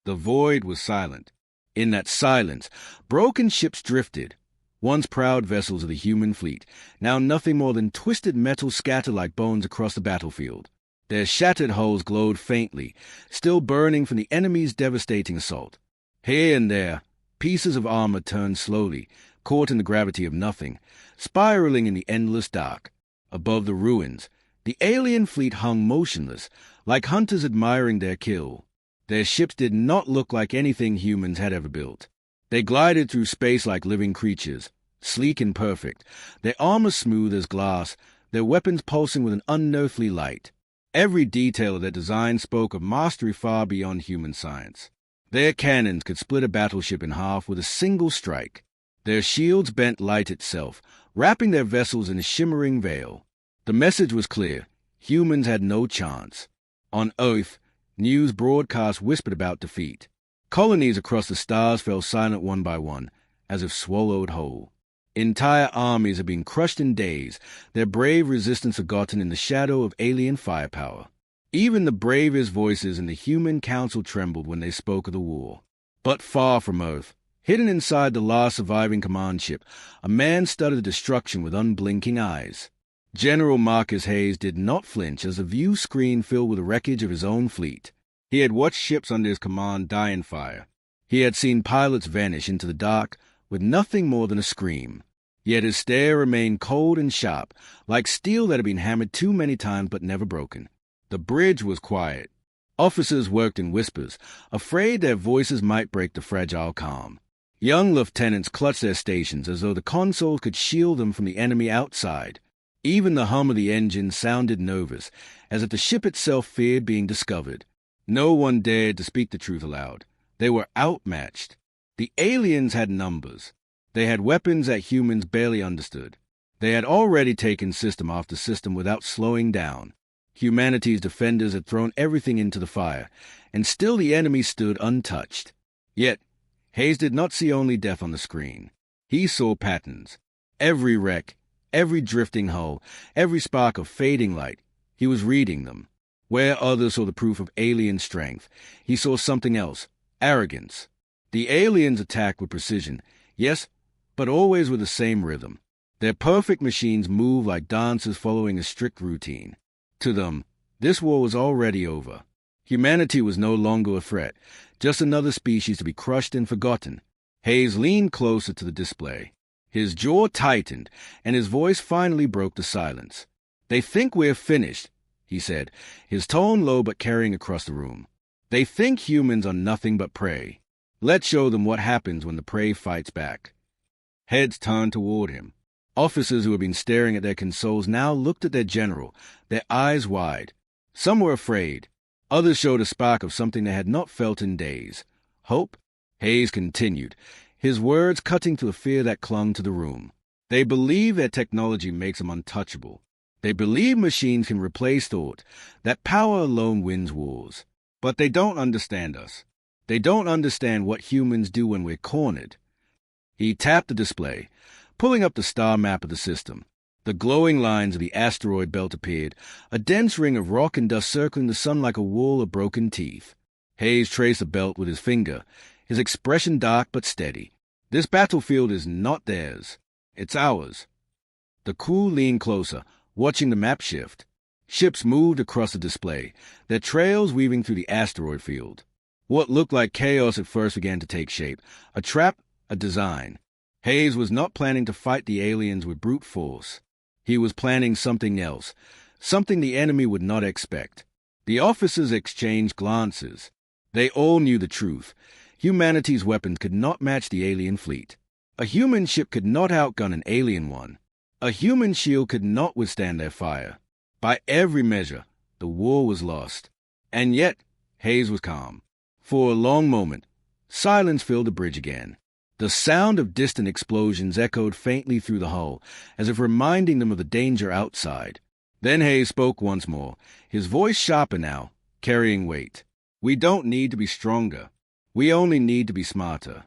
The void was silent. In that silence, broken ships drifted, once proud vessels of the human fleet, now nothing more than twisted metal scattered like bones across the battlefield. Their shattered hulls glowed faintly, still burning from the enemy's devastating assault. Here and there, pieces of armor turned slowly, caught in the gravity of nothing, spiraling in the endless dark. Above the ruins, the alien fleet hung motionless, like hunters admiring their kill. Their ships did not look like anything humans had ever built. They glided through space like living creatures, sleek and perfect, their armor smooth as glass, their weapons pulsing with an unearthly light. Every detail of their design spoke of mastery far beyond human science. Their cannons could split a battleship in half with a single strike. Their shields bent light itself, wrapping their vessels in a shimmering veil. The message was clear. Humans had no chance. On Earth, news broadcasts whispered about defeat. Colonies across the stars fell silent one by one, as if swallowed whole. Entire armies had been crushed in days, their brave resistance forgotten in the shadow of alien firepower. Even the bravest voices in the human council trembled when they spoke of the war. But far from Earth, hidden inside the last surviving command ship, a man studied destruction with unblinking eyes. General Marcus Hayes did not flinch as the view screen filled with the wreckage of his own fleet. He had watched ships under his command die in fire. He had seen pilots vanish into the dark with nothing more than a scream. Yet his stare remained cold and sharp, like steel that had been hammered too many times but never broken. The bridge was quiet. Officers worked in whispers, afraid their voices might break the fragile calm. Young lieutenants clutched their stations as though the consoles could shield them from the enemy outside. Even the hum of the engine sounded nervous, as if the ship itself feared being discovered. No one dared to speak the truth aloud. They were outmatched. The aliens had numbers. They had weapons that humans barely understood. They had already taken system after system without slowing down. Humanity's defenders had thrown everything into the fire, and still the enemy stood untouched. Yet, Hayes did not see only death on the screen. He saw patterns. Every wreck, every drifting hull, every spark of fading light, he was reading them. Where others saw the proof of alien strength, he saw something else, arrogance. The aliens attacked with precision, yes, but always with the same rhythm. Their perfect machines moved like dancers following a strict routine. To them, this war was already over. Humanity was no longer a threat, just another species to be crushed and forgotten. Hayes leaned closer to the display. His jaw tightened, and his voice finally broke the silence. "They think we're finished," he said, his tone low but carrying across the room. "They think humans are nothing but prey. Let's show them what happens when the prey fights back." Heads turned toward him. Officers who had been staring at their consoles now looked at their general, their eyes wide. Some were afraid. Others showed a spark of something they had not felt in days. Hope? Hayes continued, his words cutting to the fear that clung to the room. They believe that technology makes them untouchable. They believe machines can replace thought, that power alone wins wars. But they don't understand us. They don't understand what humans do when we're cornered. He tapped the display, pulling up the star map of the system. The glowing lines of the asteroid belt appeared, a dense ring of rock and dust circling the sun like a wall of broken teeth. Hayes traced the belt with his finger, his expression dark but steady. "This battlefield is not theirs. It's ours." The crew leaned closer, watching the map shift. Ships moved across the display, their trails weaving through the asteroid field. What looked like chaos at first began to take shape, a trap, a design. Hayes was not planning to fight the aliens with brute force. He was planning something else, something the enemy would not expect. The officers exchanged glances. They all knew the truth. Humanity's weapons could not match the alien fleet. A human ship could not outgun an alien one. A human shield could not withstand their fire. By every measure, the war was lost. And yet, Hayes was calm. For a long moment, silence filled the bridge again. The sound of distant explosions echoed faintly through the hull, as if reminding them of the danger outside. Then Hayes spoke once more, his voice sharper now, carrying weight. "We don't need to be stronger. We only need to be smarter."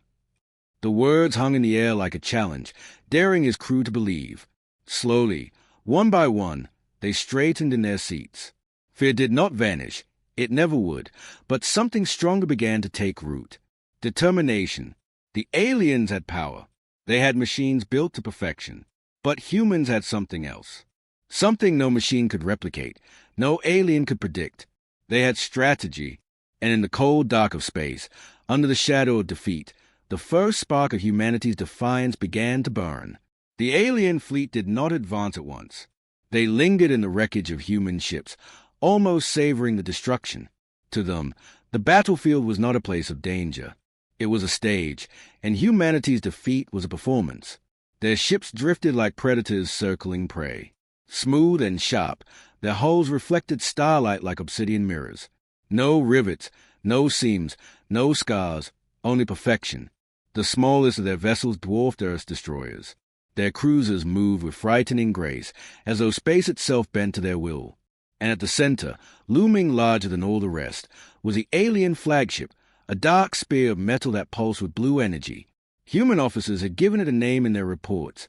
The words hung in the air like a challenge, daring his crew to believe. Slowly, one by one, they straightened in their seats. Fear did not vanish. It never would, but something stronger began to take root. Determination. The aliens had power. They had machines built to perfection. But humans had something else. Something no machine could replicate, no alien could predict. They had strategy, and in the cold dark of space, under the shadow of defeat, the first spark of humanity's defiance began to burn. The alien fleet did not advance at once. They lingered in the wreckage of human ships, almost savoring the destruction. To them, the battlefield was not a place of danger. It was a stage, and humanity's defeat was a performance. Their ships drifted like predators circling prey. Smooth and sharp, their hulls reflected starlight like obsidian mirrors. No rivets, no seams, no scars, only perfection. The smallest of their vessels dwarfed Earth's destroyers. Their cruisers moved with frightening grace, as though space itself bent to their will. And at the center, looming larger than all the rest, was the alien flagship, a dark spear of metal that pulsed with blue energy. Human officers had given it a name in their reports,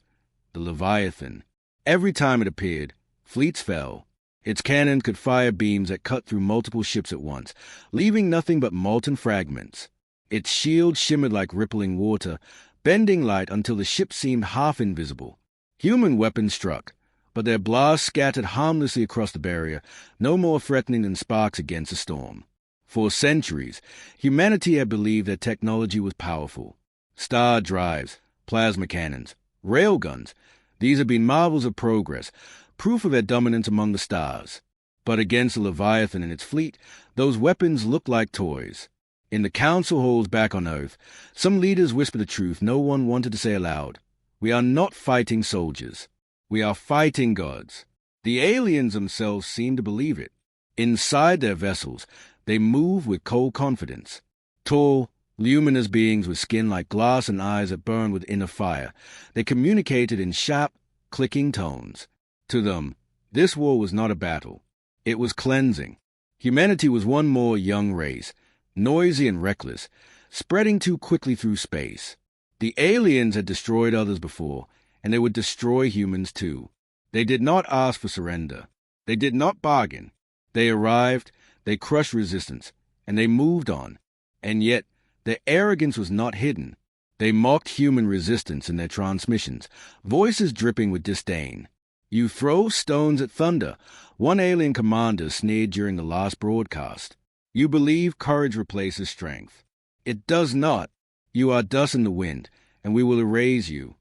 the Leviathan. Every time it appeared, fleets fell. Its cannons could fire beams that cut through multiple ships at once, leaving nothing but molten fragments. Its shield shimmered like rippling water, bending light until the ship seemed half invisible. Human weapons struck, but their blasts scattered harmlessly across the barrier, no more threatening than sparks against a storm. For centuries, humanity had believed that technology was powerful. Star drives, plasma cannons, railguns, these had been marvels of progress, proof of their dominance among the stars. But against the Leviathan and its fleet, those weapons looked like toys. In the council halls back on Earth, some leaders whispered a truth no one wanted to say aloud. We are not fighting soldiers. We are fighting gods. The aliens themselves seemed to believe it. Inside their vessels, they moved with cold confidence. Tall, luminous beings with skin like glass and eyes that burned with inner fire, they communicated in sharp, clicking tones. To them, this war was not a battle. It was cleansing. Humanity was one more young race, noisy and reckless, spreading too quickly through space. The aliens had destroyed others before, and they would destroy humans too. They did not ask for surrender. They did not bargain. They arrived, they crushed resistance, and they moved on. And yet, their arrogance was not hidden. They mocked human resistance in their transmissions, voices dripping with disdain. You throw stones at thunder, one alien commander sneered during the last broadcast. You believe courage replaces strength. It does not. You are dust in the wind, and we will erase you.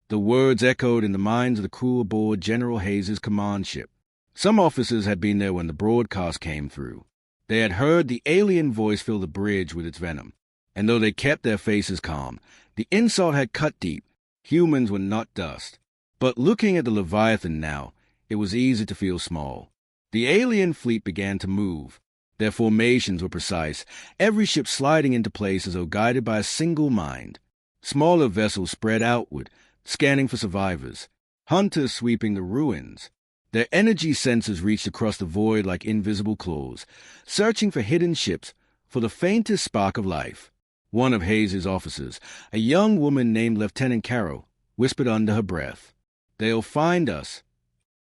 The words echoed in the minds of the crew aboard General Hayes's command ship. Some officers had been there when the broadcast came through. They had heard the alien voice fill the bridge with its venom, and though they kept their faces calm, the insult had cut deep. Humans were not dust. But looking at the Leviathan now, it was easy to feel small. The alien fleet began to move. Their formations were precise, every ship sliding into place as though guided by a single mind. Smaller vessels spread outward, scanning for survivors. Hunters sweeping the ruins. Their energy sensors reached across the void like invisible claws, searching for hidden ships, for the faintest spark of life. One of Hayes's officers, a young woman named Lieutenant Carroll, whispered under her breath, "They'll find us."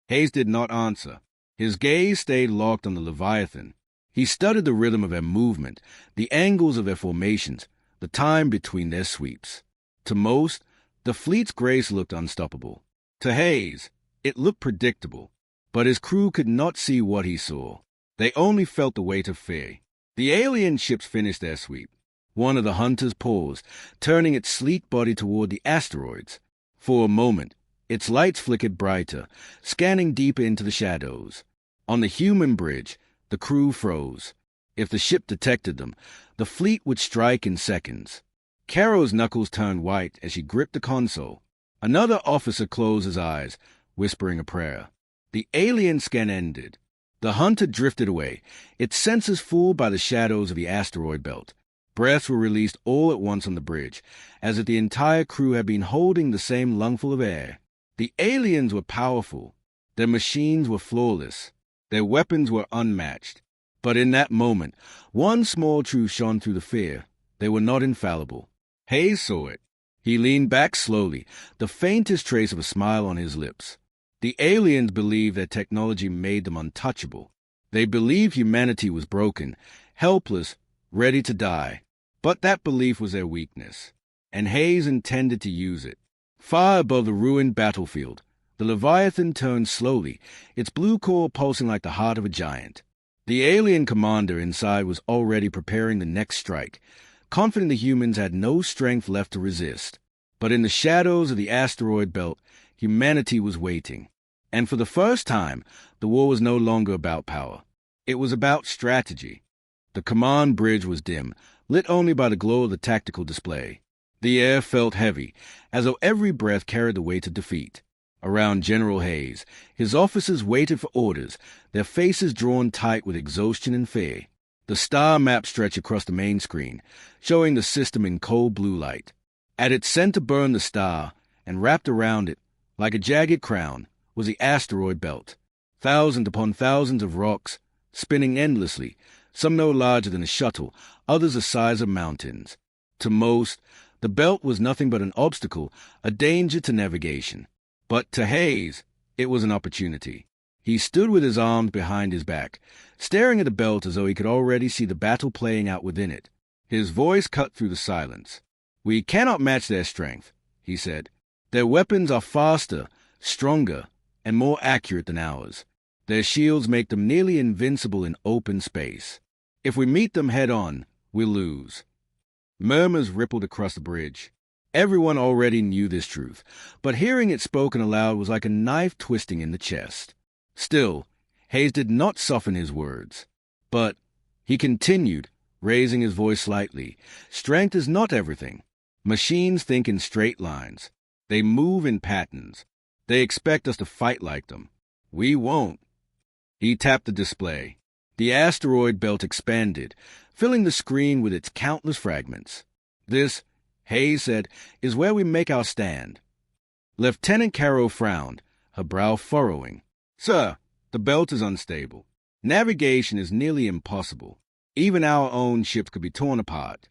Hayes did not answer. His gaze stayed locked on the Leviathan. He studied the rhythm of their movement, the angles of their formations, the time between their sweeps. To most, the fleet's grace looked unstoppable. To Hayes, it looked predictable. But his crew could not see what he saw. They only felt the weight of fear. The alien ships finished their sweep. One of the hunters paused, turning its sleek body toward the asteroids. For a moment, its lights flickered brighter, scanning deeper into the shadows. On the human bridge, the crew froze. If the ship detected them, the fleet would strike in seconds. Carol's knuckles turned white as she gripped the console. Another officer closed his eyes, whispering a prayer. The alien scan ended. The hunter drifted away, its senses fooled by the shadows of the asteroid belt. Breaths were released all at once on the bridge, as if the entire crew had been holding the same lungful of air. The aliens were powerful. Their machines were flawless. Their weapons were unmatched. But in that moment, one small truth shone through the fear. They were not infallible. Hayes saw it. He leaned back slowly, the faintest trace of a smile on his lips. The aliens believed that technology made them untouchable. They believed humanity was broken, helpless, ready to die. But that belief was their weakness, and Hayes intended to use it. Far above the ruined battlefield, the Leviathan turned slowly, its blue core pulsing like the heart of a giant. The alien commander inside was already preparing the next strike, confident the humans had no strength left to resist. But in the shadows of the asteroid belt, humanity was waiting. And for the first time, the war was no longer about power. It was about strategy. The command bridge was dim, lit only by the glow of the tactical display. The air felt heavy, as though every breath carried the weight of defeat. Around General Hayes, his officers waited for orders, their faces drawn tight with exhaustion and fear. The star map stretched across the main screen, showing the system in cold blue light. At its center burned the star, and wrapped around it, like a jagged crown, was the asteroid belt. Thousands upon thousands of rocks, spinning endlessly, some no larger than a shuttle, others the size of mountains. To most, the belt was nothing but an obstacle, a danger to navigation. But to Hayes, it was an opportunity. He stood with his arms behind his back, staring at the belt as though he could already see the battle playing out within it. His voice cut through the silence. "We cannot match their strength," he said. "Their weapons are faster, stronger, and more accurate than ours. Their shields make them nearly invincible in open space. If we meet them head-on, we'll lose." Murmurs rippled across the bridge. Everyone already knew this truth, but hearing it spoken aloud was like a knife twisting in the chest. Still, Hayes did not soften his words. But he continued, raising his voice slightly. "Strength is not everything. Machines think in straight lines. They move in patterns. They expect us to fight like them. We won't." He tapped the display. The asteroid belt expanded, filling the screen with its countless fragments. "This," Hayes said, "is where we make our stand." Lieutenant Carroll frowned, her brow furrowing. "Sir, the belt is unstable. Navigation is nearly impossible. Even our own ships could be torn apart."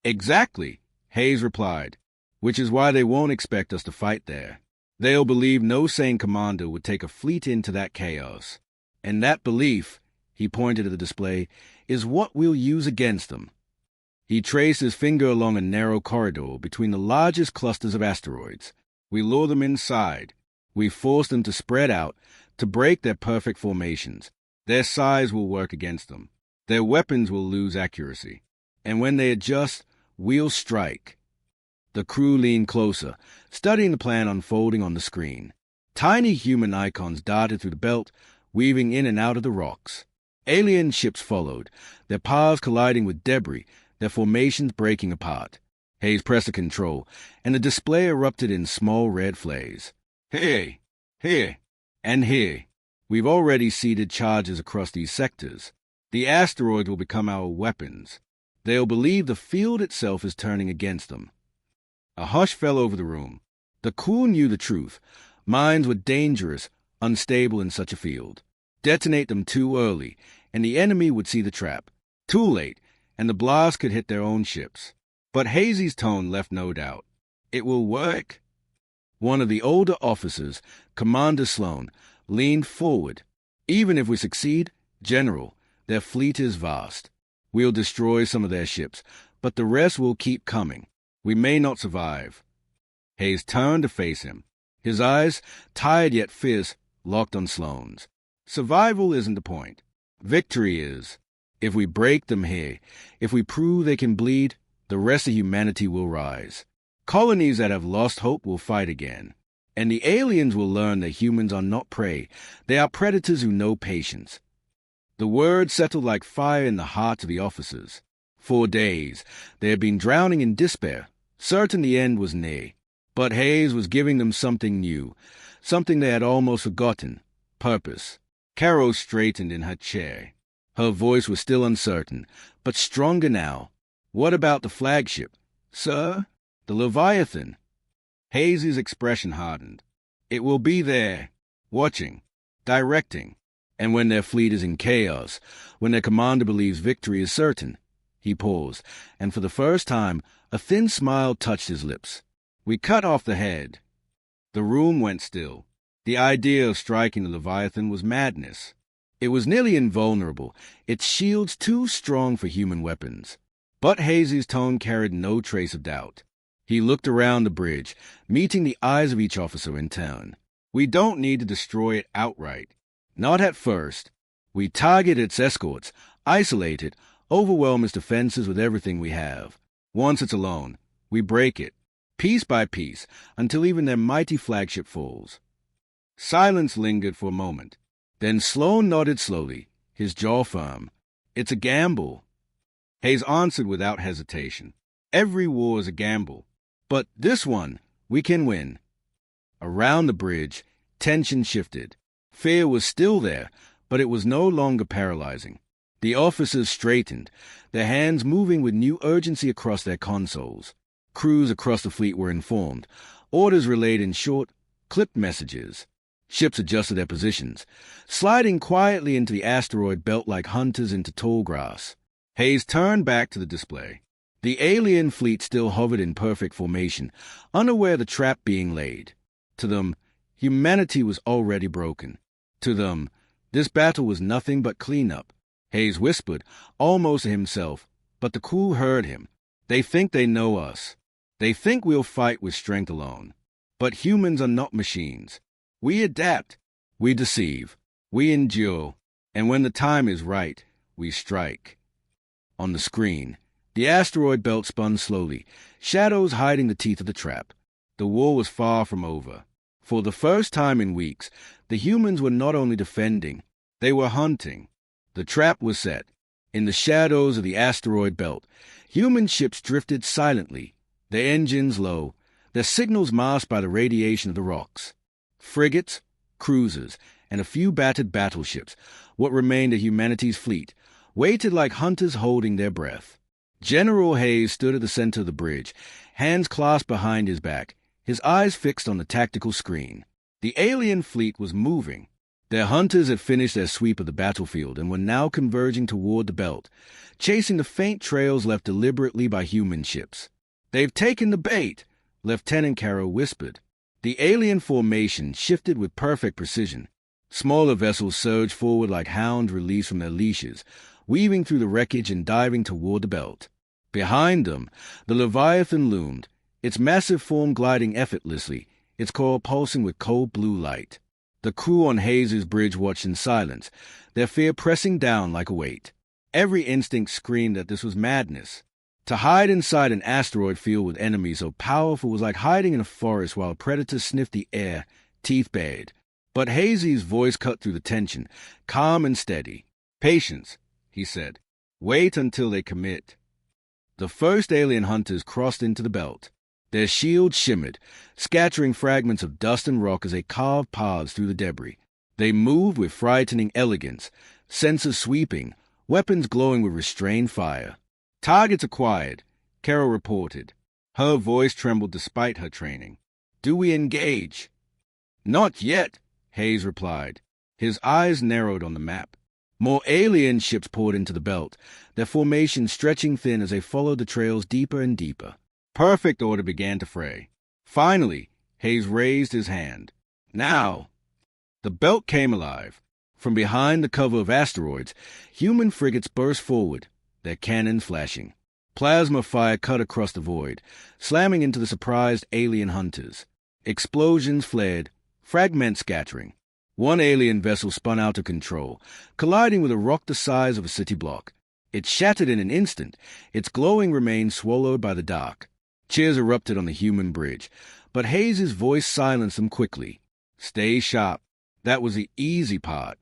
"Exactly," Hayes replied, "which is why they won't expect us to fight there. They'll believe no sane commander would take a fleet into that chaos. And that belief," he pointed at the display, "is what we'll use against them." He traced his finger along a narrow corridor between the largest clusters of asteroids. "We lure them inside. We force them to spread out, to break their perfect formations. Their size will work against them. Their weapons will lose accuracy. And when they adjust, we'll strike." The crew leaned closer, studying the plan unfolding on the screen. Tiny human icons darted through the belt, weaving in and out of the rocks. Alien ships followed, their paths colliding with debris, their formations breaking apart. Hayes pressed a control, and the display erupted in small red flares. "Here, here, and here. We've already seeded charges across these sectors. The asteroids will become our weapons. They'll believe the field itself is turning against them." A hush fell over the room. The crew knew the truth. Mines were dangerous, unstable in such a field. Detonate them too early, and the enemy would see the trap. Too late, and the blast could hit their own ships. But Hazy's tone left no doubt. "It will work." One of the older officers, Commander Sloan, leaned forward. "Even if we succeed, General, their fleet is vast. We'll destroy some of their ships, but the rest will keep coming. We may not survive." Hayes turned to face him. His eyes, tired yet fierce, locked on Sloan's. "Survival isn't the point. Victory is. If we break them here, if we prove they can bleed, the rest of humanity will rise. Colonies that have lost hope will fight again. And the aliens will learn that humans are not prey. They are predators who know patience." The words settled like fire in the hearts of the officers. For days, they had been drowning in despair, certain the end was near. But Hayes was giving them something new, something they had almost forgotten: purpose. Carol straightened in her chair. Her voice was still uncertain, but stronger now. "What about the flagship?" "Sir?" "The Leviathan." Hazy's expression hardened. "It will be there, watching, directing. And when their fleet is in chaos, when their commander believes victory is certain." He paused, and for the first time, a thin smile touched his lips. "We cut off the head." The room went still. The idea of striking the Leviathan was madness. It was nearly invulnerable, its shields too strong for human weapons. But Hazy's tone carried no trace of doubt. He looked around the bridge, meeting the eyes of each officer in turn. We don't need to destroy it outright. Not at first. We target its escorts, isolate it, overwhelm its defenses with everything we have. Once it's alone, we break it, piece by piece, until even their mighty flagship falls. Silence lingered for a moment. Then Sloan nodded slowly, his jaw firm. It's a gamble. Hayes answered without hesitation. Every war is a gamble. But this one, we can win. Around the bridge, tension shifted. Fear was still there, but it was no longer paralyzing. The officers straightened, their hands moving with new urgency across their consoles. Crews across the fleet were informed, orders relayed in short, clipped messages. Ships adjusted their positions, sliding quietly into the asteroid belt like hunters into tall grass. Hayes turned back to the display. The alien fleet still hovered in perfect formation, unaware of the trap being laid. To them, humanity was already broken. To them, this battle was nothing but cleanup. Hayes whispered, almost to himself, but the crew heard him. They think they know us. They think we'll fight with strength alone. But humans are not machines. We adapt, we deceive, we endure, and when the time is right, we strike. On the screen, the asteroid belt spun slowly, shadows hiding the teeth of the trap. The war was far from over. For the first time in weeks, the humans were not only defending, they were hunting. The trap was set. In the shadows of the asteroid belt, human ships drifted silently, their engines low, their signals masked by the radiation of the rocks. Frigates, cruisers, and a few battered battleships, what remained of humanity's fleet, waited like hunters holding their breath. General Hayes stood at the center of the bridge, hands clasped behind his back, his eyes fixed on the tactical screen. The alien fleet was moving. Their hunters had finished their sweep of the battlefield and were now converging toward the belt, chasing the faint trails left deliberately by human ships. "They've taken the bait," Lieutenant Carroll whispered. The alien formation shifted with perfect precision. Smaller vessels surged forward like hounds released from their leashes, weaving through the wreckage and diving toward the belt. Behind them, the Leviathan loomed, its massive form gliding effortlessly, its core pulsing with cold blue light. The crew on Hayes' bridge watched in silence, their fear pressing down like a weight. Every instinct screamed that this was madness. To hide inside an asteroid field with enemies so powerful was like hiding in a forest while predators sniffed the air, teeth bared. But Hazy's voice cut through the tension, calm and steady. "Patience," he said. "Wait until they commit." The first alien hunters crossed into the belt. Their shields shimmered, scattering fragments of dust and rock as they carved paths through the debris. They moved with frightening elegance, sensors sweeping, weapons glowing with restrained fire. "Targets acquired," Carol reported. Her voice trembled despite her training. "Do we engage?" "Not yet," Hayes replied. His eyes narrowed on the map. More alien ships poured into the belt, their formation stretching thin as they followed the trails deeper and deeper. Perfect order began to fray. Finally, Hayes raised his hand. "Now!" The belt came alive. From behind the cover of asteroids, human frigates burst forward, their cannons flashing. Plasma fire cut across the void, slamming into the surprised alien hunters. Explosions flared, fragments scattering. One alien vessel spun out of control, colliding with a rock the size of a city block. It shattered in an instant, its glowing remains swallowed by the dark. Cheers erupted on the human bridge, but Hayes' voice silenced them quickly. "Stay sharp. That was the easy part."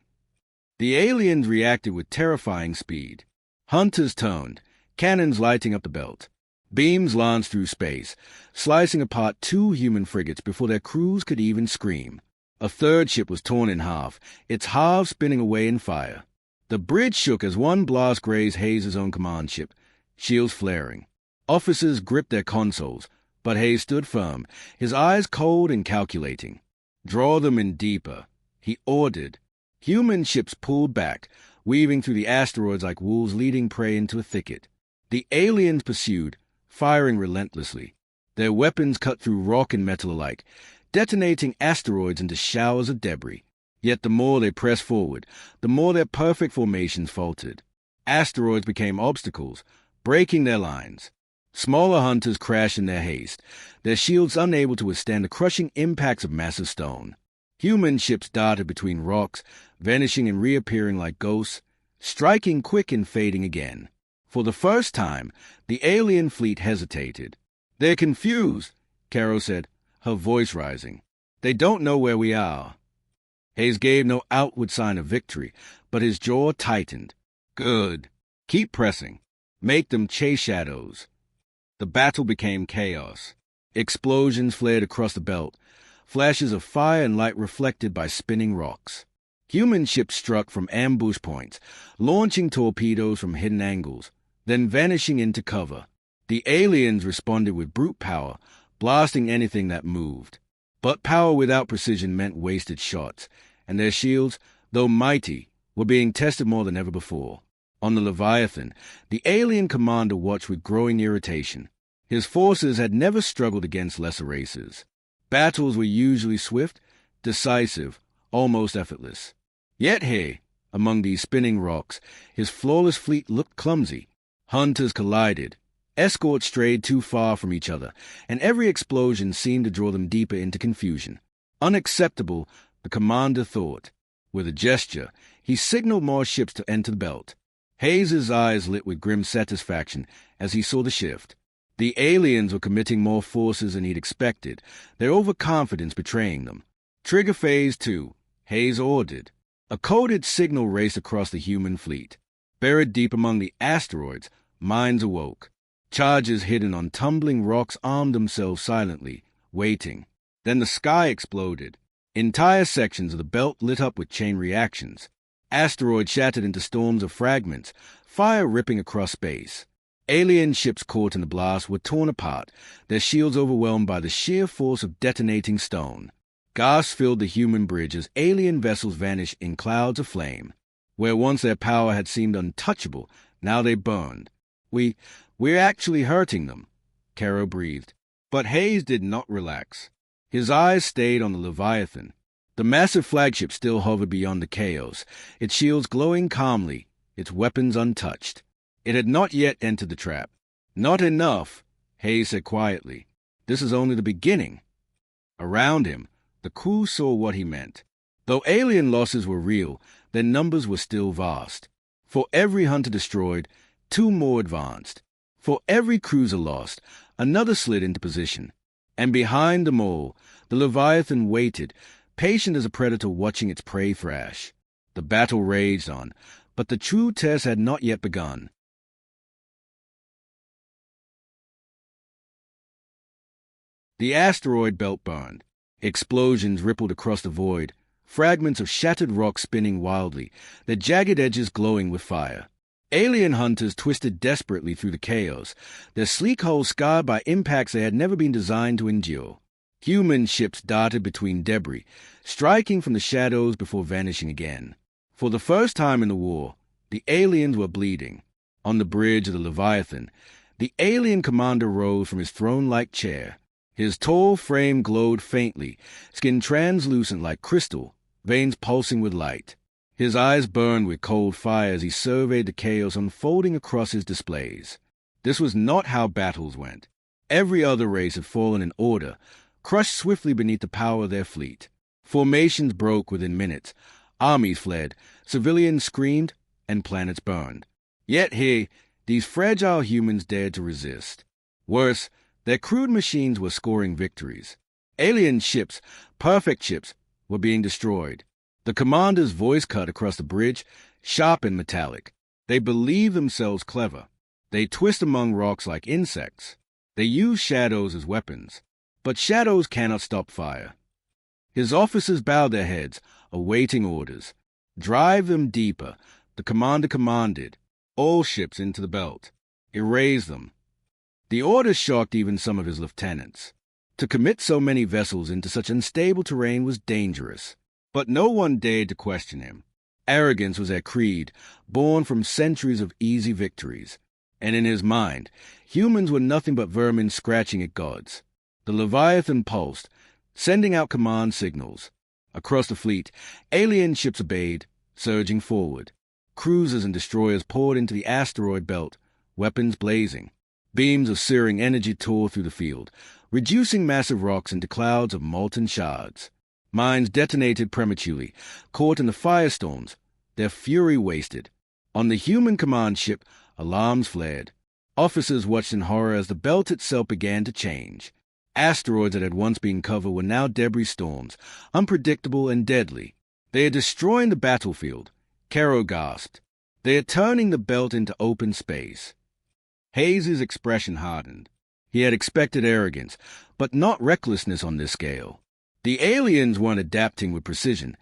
The aliens reacted with terrifying speed. Hunters turned, cannons lighting up the belt. Beams lanced through space, slicing apart 2 human frigates before their crews could even scream. A third ship was torn in half, its halves spinning away in fire. The bridge shook as one blast grazed Hayes' own command ship, shields flaring. Officers gripped their consoles, but Hayes stood firm, his eyes cold and calculating. "Draw them in deeper," he ordered. Human ships pulled back, weaving through the asteroids like wolves leading prey into a thicket. The aliens pursued, firing relentlessly. Their weapons cut through rock and metal alike, detonating asteroids into showers of debris. Yet the more they pressed forward, the more their perfect formations faltered. Asteroids became obstacles, breaking their lines. Smaller hunters crashed in their haste, their shields unable to withstand the crushing impacts of massive stone. Human ships darted between rocks, vanishing and reappearing like ghosts, striking quick and fading again. For the first time, the alien fleet hesitated. "They're confused," Caro said, her voice rising. "They don't know where we are." Hayes gave no outward sign of victory, but his jaw tightened. "Good. Keep pressing. Make them chase shadows." The battle became chaos. Explosions flared across the belt, flashes of fire and light reflected by spinning rocks. Human ships struck from ambush points, launching torpedoes from hidden angles, then vanishing into cover. The aliens responded with brute power, blasting anything that moved. But power without precision meant wasted shots, and their shields, though mighty, were being tested more than ever before. On the Leviathan, the alien commander watched with growing irritation. His forces had never struggled against lesser races. Battles were usually swift, decisive, almost effortless. Yet here, among these spinning rocks, his flawless fleet looked clumsy. Hunters collided. Escorts strayed too far from each other, and every explosion seemed to draw them deeper into confusion. Unacceptable, the commander thought. With a gesture, he signaled more ships to enter the belt. Hayes's eyes lit with grim satisfaction as he saw the shift. The aliens were committing more forces than he'd expected, their overconfidence betraying them. "Trigger phase 2, Hayes ordered." A coded signal raced across the human fleet. Buried deep among the asteroids, minds awoke. Chargers hidden on tumbling rocks armed themselves silently, waiting. Then the sky exploded. Entire sections of the belt lit up with chain reactions. Asteroids shattered into storms of fragments, fire ripping across space. Alien ships caught in the blast were torn apart, their shields overwhelmed by the sheer force of detonating stone. Gasps filled the human bridge as alien vessels vanished in clouds of flame. Where once their power had seemed untouchable, now they burned. We're actually hurting them," Caro breathed. But Hayes did not relax. His eyes stayed on the Leviathan. The massive flagship still hovered beyond the chaos, its shields glowing calmly, its weapons untouched. It had not yet entered the trap. "Not enough," Hayes said quietly. "This is only the beginning." Around him, the crew saw what he meant. Though alien losses were real, their numbers were still vast. For every hunter destroyed, 2 more advanced. For every cruiser lost, another slid into position. And behind them all, the Leviathan waited, patient as a predator watching its prey thrash. The battle raged on, but the true test had not yet begun. The asteroid belt burned. Explosions rippled across the void, fragments of shattered rock spinning wildly, their jagged edges glowing with fire. Alien hunters twisted desperately through the chaos, their sleek hulls scarred by impacts they had never been designed to endure. Human ships darted between debris, striking from the shadows before vanishing again. For the first time in the war, the aliens were bleeding. On the bridge of the Leviathan, the alien commander rose from his throne-like chair. His tall frame glowed faintly, skin translucent like crystal, veins pulsing with light. His eyes burned with cold fire as he surveyed the chaos unfolding across his displays. This was not how battles went. Every other race had fallen in order, crushed swiftly beneath the power of their fleet. Formations broke within minutes. Armies fled, civilians screamed, and planets burned. Yet here, these fragile humans dared to resist. Worse, their crude machines were scoring victories. Alien ships, perfect ships, were being destroyed. The commander's voice cut across the bridge, sharp and metallic. They believe themselves clever. They twist among rocks like insects. They use shadows as weapons. But shadows cannot stop fire. His officers bowed their heads, awaiting orders. "Drive them deeper," the commander commanded. "All ships into the belt. Erase them." The order shocked even some of his lieutenants. To commit so many vessels into such unstable terrain was dangerous. But no one dared to question him. Arrogance was their creed, born from centuries of easy victories. And in his mind, humans were nothing but vermin scratching at gods. The Leviathan pulsed, sending out command signals. Across the fleet, alien ships obeyed, surging forward. Cruisers and destroyers poured into the asteroid belt, weapons blazing. Beams of searing energy tore through the field, reducing massive rocks into clouds of molten shards. Mines detonated prematurely, caught in the firestorms, their fury wasted. On the human command ship, alarms flared. Officers watched in horror as the belt itself began to change. Asteroids that had once been cover were now debris storms, unpredictable and deadly. They are destroying the battlefield. Caro gasped. They are turning the belt into open space. Hayes' expression hardened. He had expected arrogance, but not recklessness on this scale. The aliens weren't adapting with precision.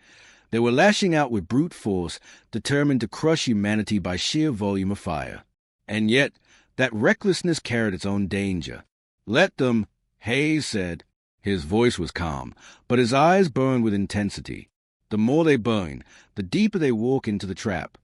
They were lashing out with brute force, determined to crush humanity by sheer volume of fire. And yet, that recklessness carried its own danger. Let them, Hayes said. His voice was calm, but his eyes burned with intensity. The more they burn, the deeper they walk into the trap.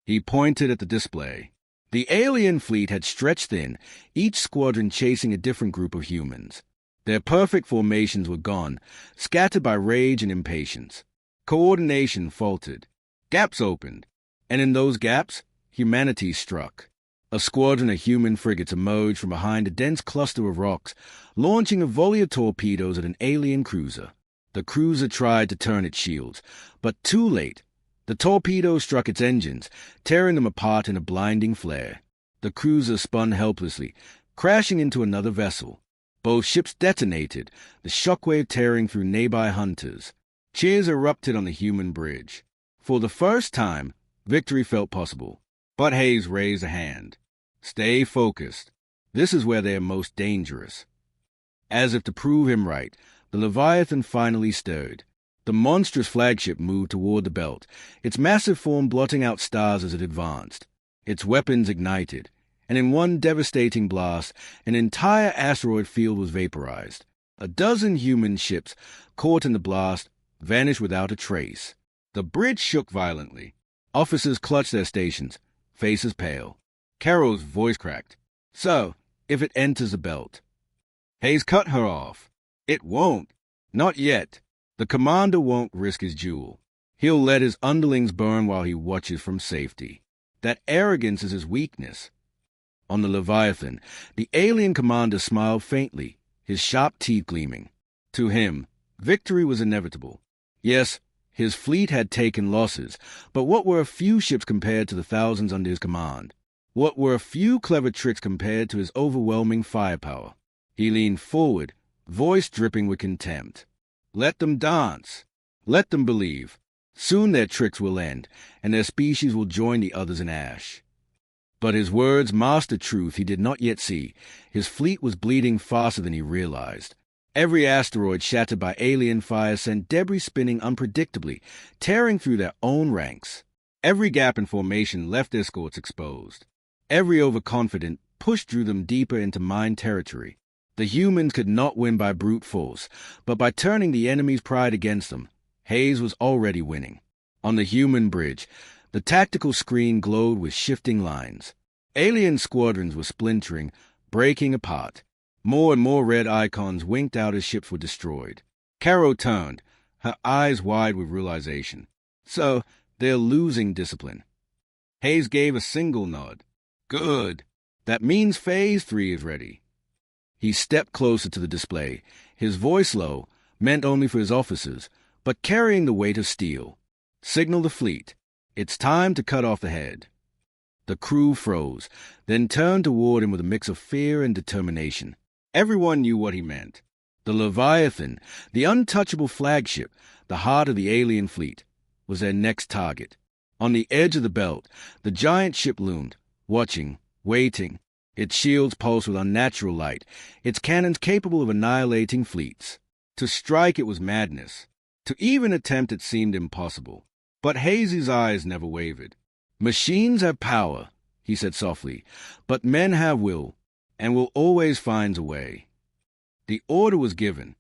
He pointed at the display. The alien fleet had stretched thin, each squadron chasing a different group of humans. Their perfect formations were gone, scattered by rage and impatience. Coordination faltered. Gaps opened, and in those gaps, humanity struck. A squadron of human frigates emerged from behind a dense cluster of rocks, launching a volley of torpedoes at an alien cruiser. The cruiser tried to turn its shields, but too late. The torpedoes struck its engines, tearing them apart in a blinding flare. The cruiser spun helplessly, crashing into another vessel. Both ships detonated, the shockwave tearing through nearby hunters. Cheers erupted on the human bridge. For the first time, victory felt possible. But Hayes raised a hand. Stay focused. This is where they are most dangerous. As if to prove him right, the Leviathan finally stirred. The monstrous flagship moved toward the belt, its massive form blotting out stars as it advanced. Its weapons ignited, and in one devastating blast, an entire asteroid field was vaporized. A dozen human ships, caught in the blast, vanished without a trace. The bridge shook violently. Officers clutched their stations, faces pale. Carol's voice cracked. So, if it enters the belt. Hayes cut her off. It won't. Not yet. The commander won't risk his jewel. He'll let his underlings burn while he watches from safety. That arrogance is his weakness. On the Leviathan, the alien commander smiled faintly, his sharp teeth gleaming. To him, victory was inevitable. Yes, his fleet had taken losses, but what were a few ships compared to the thousands under his command? What were a few clever tricks compared to his overwhelming firepower? He leaned forward, voice dripping with contempt. Let them dance. Let them believe. Soon their tricks will end, and their species will join the others in ash. But his words masked a truth he did not yet see. His fleet was bleeding faster than he realized. Every asteroid shattered by alien fire sent debris spinning unpredictably, tearing through their own ranks. Every gap in formation left escorts exposed. Every overconfident pushed drew them deeper into mine territory. The humans could not win by brute force, but by turning the enemy's pride against them, Hayes was already winning. On the human bridge, the tactical screen glowed with shifting lines. Alien squadrons were splintering, breaking apart. More and more red icons winked out as ships were destroyed. Caro turned, her eyes wide with realization. So, they're losing discipline. Hayes gave a single nod. Good. That means Phase 3 is ready. He stepped closer to the display, his voice low, meant only for his officers, but carrying the weight of steel. Signal the fleet. It's time to cut off the head. The crew froze, then turned toward him with a mix of fear and determination. Everyone knew what he meant. The Leviathan, the untouchable flagship, the heart of the alien fleet, was their next target. On the edge of the belt, the giant ship loomed, watching, waiting. Its shields pulsed with unnatural light, its cannons capable of annihilating fleets. To strike it was madness. To even attempt it seemed impossible. But Hayes' eyes never wavered. Machines have power, he said softly, but men have will, and will always find a way. The order was given.